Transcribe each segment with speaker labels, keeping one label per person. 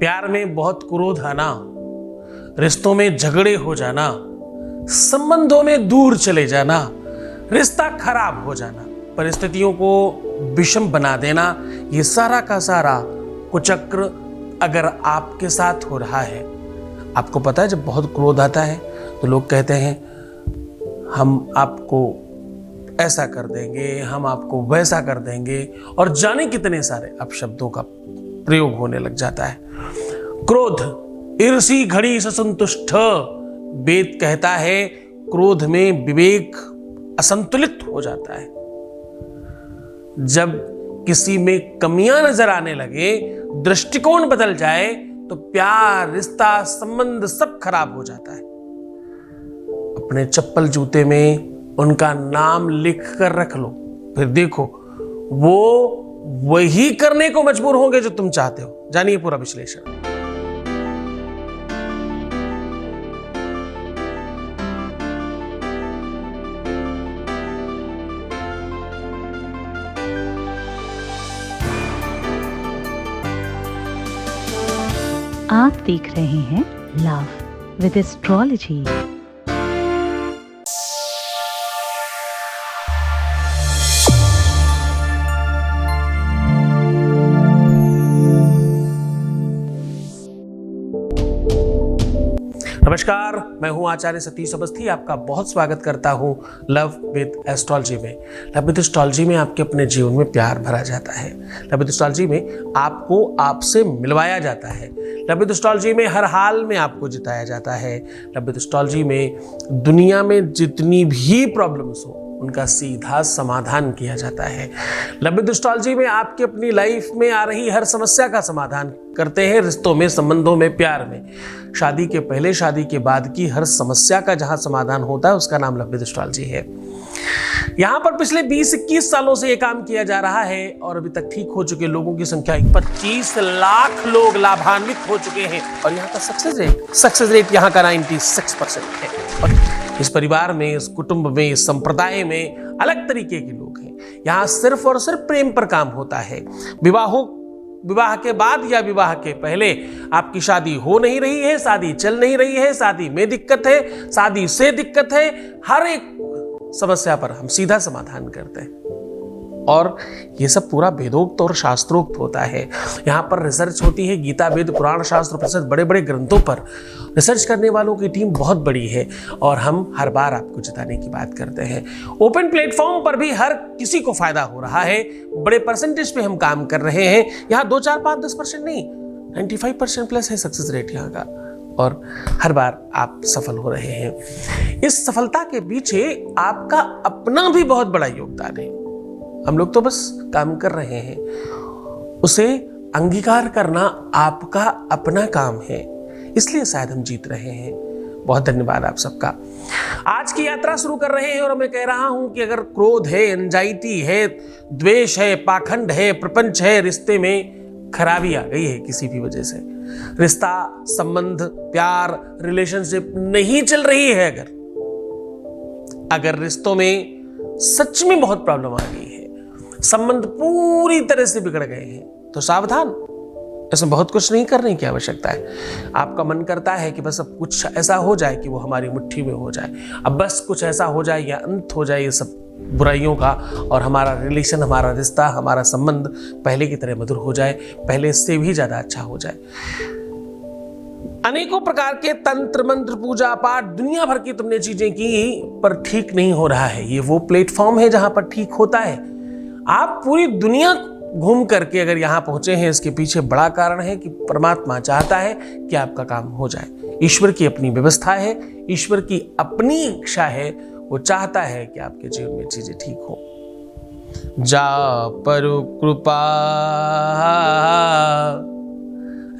Speaker 1: प्यार में बहुत क्रोध आना, रिश्तों में झगड़े हो जाना, संबंधों में दूर चले जाना, रिश्ता खराब हो जाना, परिस्थितियों को विषम बना देना, ये सारा का सारा कुचक्र अगर आपके साथ हो रहा है। आपको पता है जब बहुत क्रोध आता है तो लोग कहते हैं हम आपको ऐसा कर देंगे, हम आपको वैसा कर देंगे, और जाने कितने सारे अपशब्दों का प्रयोग होने लग जाता है। क्रोध ईर्षि घड़ी से संतुष्ट, वेद कहता है क्रोध में विवेक असंतुलित हो जाता है। जब किसी में कमियां नजर आने लगे, दृष्टिकोण बदल जाए, तो प्यार, रिश्ता, संबंध सब खराब हो जाता है। अपने चप्पल जूते में उनका नाम लिख कर रख लो, फिर देखो वो वही करने को मजबूर होंगे जो तुम चाहते हो। जानिए पूरा विश्लेषण।
Speaker 2: आप देख रहे हैं लव विद एस्ट्रोलॉजी।
Speaker 1: नमस्कार, मैं हूं आचार्य सतीश अवस्थी। आपका बहुत स्वागत करता हूं लव विद एस्ट्रोलॉजी में। लव विद एस्ट्रोलॉजी में आपके अपने जीवन में प्यार भरा जाता है। लव विद एस्ट्रोलॉजी में आपको आपसे मिलवाया जाता है। लव विद एस्ट्रोलॉजी में हर हाल में आपको जिताया जाता है। लव विद एस्ट्रोलॉजी में दुनिया में जितनी भी प्रॉब्लम्स हो उनका सीधा समाधान किया जाता है। लव विद एस्ट्रोलॉजी में आपकी अपनी लाइफ में आ रही हर समस्या का समाधान करते हैं। रिश्तों में, संबंधों में, प्यार में, शादी के पहले, शादी के बाद की हर समस्या का जहां समाधान होता है उसका नाम लव विद एस्ट्रोलॉजी है। यहां पर पिछले 20-21 सालों से यह काम किया जा रहा है और अभी तक ठीक हो चुके लोगों की संख्या 25 लाख लोग लाभान्वित हो चुके हैं। और यहाँ का सक्सेस रेट यहाँ का 96% है। और इस परिवार में, इस कुटुंब में, इस संप्रदाय में अलग तरीके के लोग हैं। यहाँ सिर्फ और सिर्फ प्रेम पर काम होता है। विवाह के बाद या विवाह के पहले आपकी शादी हो नहीं रही है, शादी चल नहीं रही है, शादी में दिक्कत है, शादी से दिक्कत है, हर एक समस्या पर हम सीधा समाधान करते हैं। और ये सब पूरा वेदोक्त और शास्त्रोक्त होता है। यहाँ पर रिसर्च होती है, गीता, वेद, पुराण, शास्त्र, उपनिषद, बड़े बड़े ग्रंथों पर रिसर्च करने वालों की टीम बहुत बड़ी है और हम हर बार आपको जिताने की बात करते हैं। ओपन प्लेटफॉर्म पर भी हर किसी को फायदा हो रहा है। बड़े परसेंटेज पे हम काम कर रहे हैं। यहाँ 2, 4, 5, 10% नहीं, 95% प्लस है सक्सेस रेट यहाँ का। और हर बार आप सफल हो रहे हैं। इस सफलता के पीछे आपका अपना भी बहुत बड़ा योगदान है। हम लोग तो बस काम कर रहे हैं, उसे अंगीकार करना आपका अपना काम है, इसलिए शायद हम जीत रहे हैं। बहुत धन्यवाद आप सबका। आज की यात्रा शुरू कर रहे हैं और मैं कह रहा हूं कि अगर क्रोध है, एंजाइटी है, द्वेष है, पाखंड है, प्रपंच है, रिश्ते में खराबी आ गई है किसी भी वजह से, रिश्ता, संबंध, प्यार, रिलेशनशिप नहीं चल रही है, अगर रिश्तों में सच में बहुत प्रॉब्लम आ गई है, संबंध पूरी तरह से बिगड़ गए हैं, तो सावधान। इसमें बहुत कुछ नहीं करने की आवश्यकता है। आपका मन करता है कि बस अब कुछ ऐसा हो जाए कि वो हमारी मुट्ठी में हो जाए, अब बस कुछ ऐसा हो जाए या अंत हो जाए ये सब बुराइयों का, और हमारा रिलेशन, हमारा रिश्ता, हमारा संबंध पहले की तरह मधुर हो जाए, पहले से भी ज्यादा अच्छा हो जाए। अनेकों प्रकार के तंत्र, मंत्र, पूजा पाठ, दुनिया भर की तुमने चीजें की, पर ठीक नहीं हो रहा है। ये वो प्लेटफॉर्म है जहां पर ठीक होता है। आप पूरी दुनिया घूम करके अगर यहां पहुंचे हैं, इसके पीछे बड़ा कारण है कि परमात्मा चाहता है कि आपका काम हो जाए। ईश्वर की अपनी व्यवस्था है, ईश्वर की अपनी इच्छा है, वो चाहता है कि आपके जीवन में चीजें ठीक हो। जा पर कृपा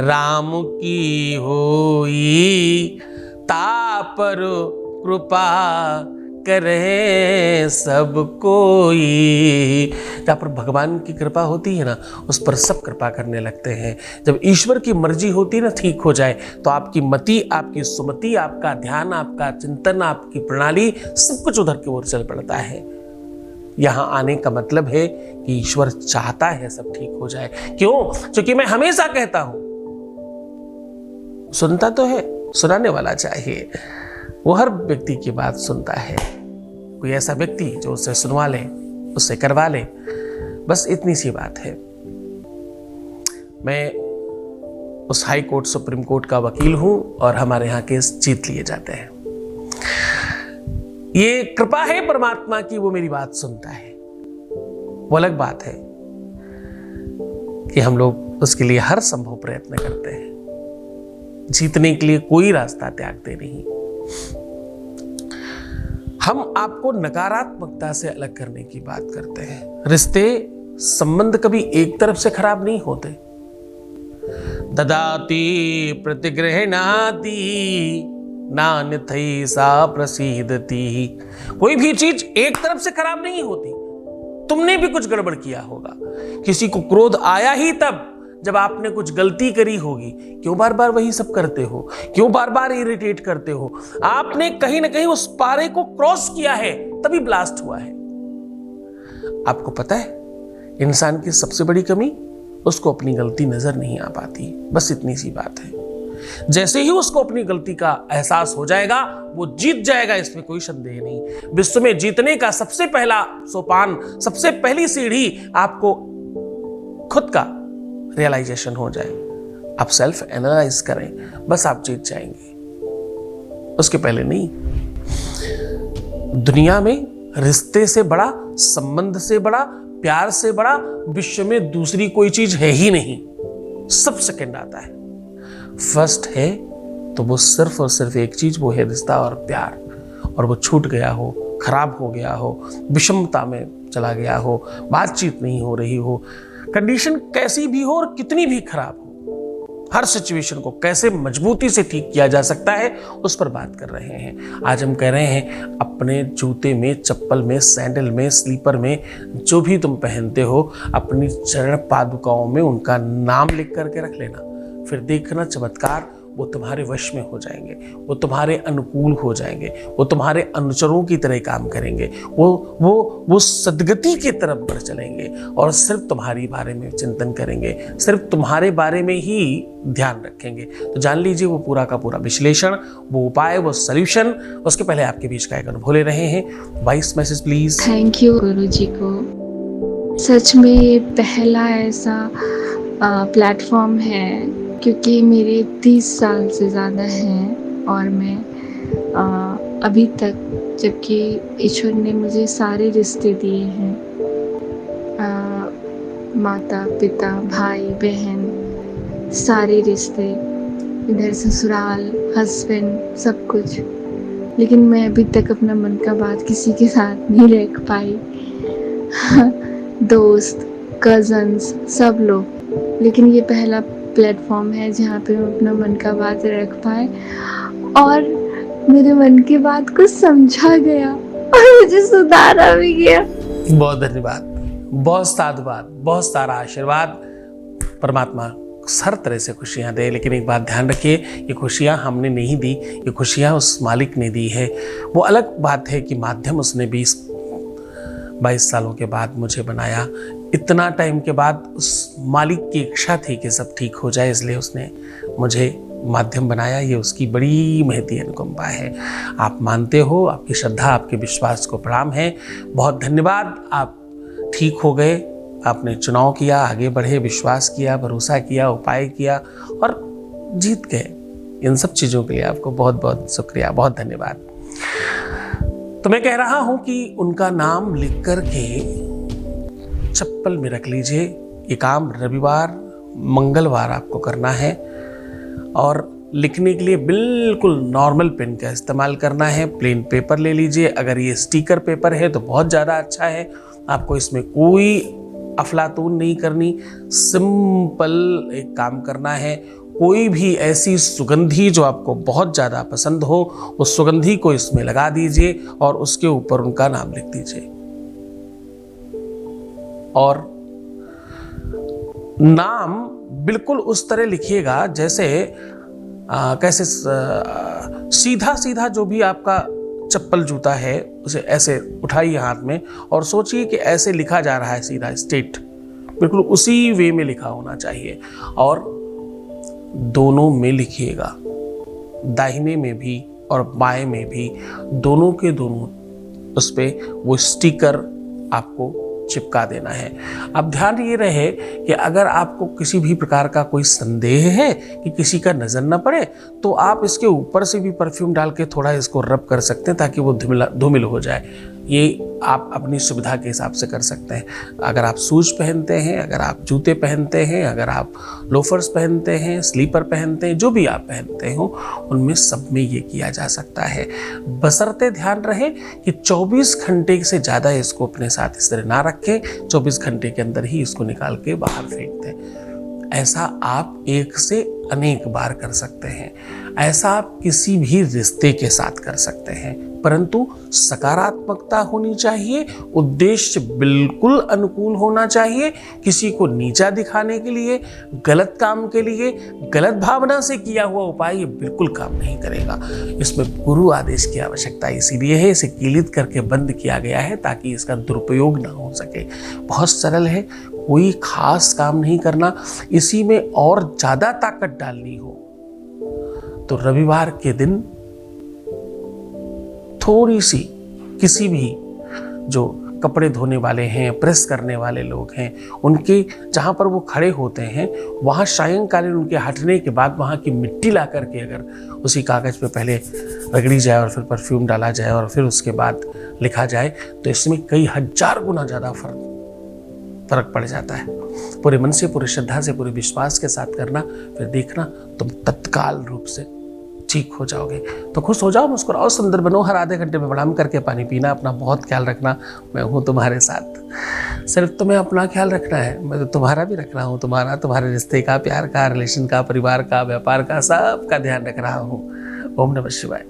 Speaker 1: राम की होई, ता पर कृपा करे सब कोई। जहाँ पर भगवान की कृपा होती है ना, उस पर सब कृपा करने लगते हैं। जब ईश्वर की मर्जी होती है ना ठीक हो जाए, तो आपकी मति, आपकी सुमति, आपका ध्यान, आपका चिंतन, आपकी प्रणाली, सब कुछ उधर की ओर चल पड़ता है। यहाँ आने का मतलब है कि ईश्वर चाहता है सब ठीक हो जाए। क्यों? क्योंकि मैं हमेशा कहता हूं सुनता तो है, सुनाने वाला चाहिए। वो हर व्यक्ति की बात सुनता है। कोई ऐसा व्यक्ति जो उससे सुनवा ले, उससे करवा ले, बस इतनी सी बात है। मैं उस हाई कोर्ट सुप्रीम कोर्ट का वकील हूं और हमारे यहाँ केस जीत लिए जाते हैं। ये कृपा है परमात्मा की, वो मेरी बात सुनता है। वो अलग बात है कि हम लोग उसके लिए हर संभव प्रयत्न करते हैं। जीतने के लिए कोई रास्ता त्यागते नहीं। हम आपको नकारात्मकता से अलग करने की बात करते हैं। रिश्ते संबंध कभी एक तरफ से खराब नहीं होते। ददाति प्रतिगृहणाति नान्यथै सा प्रसीदति। कोई भी चीज एक तरफ से खराब नहीं होती। तुमने भी कुछ गड़बड़ किया होगा। किसी को क्रोध आया ही तब जब आपने कुछ गलती करी होगी। क्यों बार बार वही सब करते हो? क्यों बार बार इरिटेट करते हो? आपने कहीं ना कहीं उस पारे को क्रॉस किया है, तभी ब्लास्ट हुआ है। आपको पता है, इंसान की सबसे बड़ी कमी, उसको अपनी गलती नजर नहीं आ पाती। बस इतनी सी बात है। जैसे ही उसको अपनी गलती का एहसास हो जाएगा, वो जीत जाएगा, इसमें कोई संदेह नहीं। विश्व में जीतने का सबसे पहला सोपान, सबसे पहली सीढ़ी आपको खुद का रियलाइजेशन हो जाए। आप सेल्फ एनालाइज करें, बस आप जीत जाएंगे। उसके पहले नहीं। दुनिया में रिश्ते से बड़ा, संबंध से बड़ा, प्यार से बड़ा विश्व में दूसरी कोई चीज है ही नहीं। सब सेकंड आता है। फर्स्ट है तो वो सिर्फ और सिर्फ एक चीज, वो है रिश्ता और प्यार। और वो छूट गया हो, खराब हो गया हो, विषमता में चला गया हो, बातचीत नहीं हो रही हो, कंडीशन कैसी भी हो और कितनी भी खराब हो, हर सिचुएशन को कैसे मजबूती से ठीक किया जा सकता है, उस पर बात कर रहे हैं। आज हम कह रहे हैं, अपने जूते में, चप्पल में, सैंडल में, स्लीपर में, जो भी तुम पहनते हो, अपनी चरण पादुकाओं में उनका नाम लिख करके रख लेना। फिर देखना चमत्कार, वो तुम्हारे वश में हो जाएंगे, वो तुम्हारे अनुकूल हो जाएंगे, वो तुम्हारे अनुचरों की तरह काम करेंगे, वो सदगति की तरफ बढ़ चलेंगे और सिर्फ तुम्हारी बारे में चिंतन करेंगे, सिर्फ तुम्हारे बारे में ही ध्यान रखेंगे। तो जान लीजिए, वो पूरा का पूरा विश्लेषण, वो उपाय, वो सॉल्यूशन। उसके पहले आपके बीच का एक अनुभव ले रहे हैं। Voice message please.
Speaker 3: Thank you Guruji को। सच में ये पहला ऐसा प्लेटफॉर्म है, क्योंकि मेरे 30 साल से ज़्यादा हैं और मैं अभी तक, जबकि ईश्वर ने मुझे सारे रिश्ते दिए हैं, माता पिता, भाई बहन, सारे रिश्ते, इधर ससुराल, हस्बैंड, सब कुछ, लेकिन मैं अभी तक अपना मन का बात किसी के साथ नहीं रख पाई। दोस्त, कज़न्स, सब लोग। लेकिन ये पहला प्लेटफॉर्म है जहाँ पे मैं अपना मन का बात रख पाए और मेरे मन की बात को समझा गया और मुझे सुधारा भी गया।
Speaker 1: बहुत धन्यवाद, बहुत साधुवाद, बहुत सारा आशीर्वाद। परमात्मा हर तरह से खुशियाँ दे। लेकिन एक बात ध्यान रखिए, ये खुशियाँ हमने नहीं दी, ये खुशियाँ उस मालिक ने दी है। वो अलग बात है कि माध्यम उसने 20-22 सालों के बाद मुझे बनाया। इतना टाइम के बाद उस मालिक की इच्छा थी कि सब ठीक हो जाए, इसलिए उसने मुझे माध्यम बनाया। ये उसकी बड़ी महती अनुकंपा है। आप मानते हो, आपकी श्रद्धा, आपके विश्वास को प्रणाम है। बहुत धन्यवाद। आप ठीक हो गए, आपने चुनाव किया, आगे बढ़े, विश्वास किया, भरोसा किया, उपाय किया और जीत गए। इन सब चीज़ों के लिए आपको बहुत बहुत शुक्रिया, बहुत धन्यवाद। तो मैं कह रहा हूं कि उनका नाम लिख करके चप्पल में रख लीजिए। ये काम रविवार, मंगलवार आपको करना है और लिखने के लिए बिल्कुल नॉर्मल पेन का इस्तेमाल करना है। प्लेन पेपर ले लीजिए। अगर ये स्टिकर पेपर है तो बहुत ज़्यादा अच्छा है। आपको इसमें कोई अफलातून नहीं करनी, सिंपल एक काम करना है। कोई भी ऐसी सुगंधी जो आपको बहुत ज़्यादा पसंद हो, उस सुगंधी को इसमें लगा दीजिए और उसके ऊपर उनका नाम लिख दीजिए। और नाम बिल्कुल उस तरह लिखिएगा जैसे कैसे सीधा सीधा जो भी आपका चप्पल जूता है उसे ऐसे उठाइए हाथ में और सोचिए कि ऐसे लिखा जा रहा है, सीधा स्ट्रेट, बिल्कुल उसी वे में लिखा होना चाहिए। और दोनों में लिखिएगा, दाहिने में भी और बाएं में भी, दोनों के दोनों उस पे वो स्टिकर आपको चिपका देना है। अब ध्यान ये रहे कि अगर आपको किसी भी प्रकार का कोई संदेह है कि किसी का नज़र न पड़े, तो आप इसके ऊपर से भी परफ्यूम डाल के थोड़ा इसको रब कर सकते हैं ताकि वो धूमिल हो जाए। ये आप अपनी सुविधा के हिसाब से कर सकते हैं। अगर आप शूज पहनते हैं, अगर आप जूते पहनते हैं, अगर आप लोफर्स पहनते हैं, स्लीपर पहनते हैं, जो भी आप पहनते हो, उनमें सब में ये किया जा सकता है। बशर्ते ध्यान रहे कि 24 घंटे से ज़्यादा इसको अपने साथ इस तरह ना रखें, 24 घंटे के अंदर ही इसको निकाल के बाहर फेंक दें। ऐसा आप एक से अनेक बार कर सकते हैं। ऐसा आप किसी भी रिश्ते के साथ कर सकते हैं, परंतु सकारात्मकता होनी चाहिए, उद्देश्य बिल्कुल अनुकूल होना चाहिए। किसी को नीचा दिखाने के लिए, गलत काम के लिए, गलत भावना से किया हुआ उपाय ये बिल्कुल काम नहीं करेगा। इसमें गुरु आदेश की आवश्यकता इसीलिए है, इसे कीलित करके बंद किया गया है ताकि इसका दुरुपयोग ना हो सके। बहुत सरल है, कोई खास काम नहीं करना। इसी में और ज़्यादा ताकत डालनी हो तो रविवार के दिन थोड़ी सी किसी भी जो कपड़े धोने वाले हैं, प्रेस करने वाले लोग हैं, उनके जहाँ पर वो खड़े होते हैं वहाँ सायंकालीन उनके हटने के बाद वहाँ की मिट्टी ला करके अगर उसी कागज़ पे पहले रगड़ी जाए और फिर परफ्यूम डाला जाए और फिर उसके बाद लिखा जाए, तो इसमें कई हजार गुना ज़्यादा फर्क पड़ जाता है। पूरे मन से, पूरी श्रद्धा से, पूरे विश्वास के साथ करना, फिर देखना तुम तत्काल रूप से ठीक हो जाओगे। तो खुश हो जाओ, मुस्कुराओ, सुंदर बनो। हर आधे घंटे में प्रणाम करके पानी पीना, अपना बहुत ख्याल रखना। मैं हूँ तुम्हारे साथ। सिर्फ तुम्हें अपना ख्याल रखना है, मैं तो तुम्हारा भी रख रहा हूँ। तुम्हारे रिश्ते का, प्यार का, रिलेशन का, परिवार का, व्यापार का, सब का ध्यान रख रहा हूँ। ओम नमः शिवाय।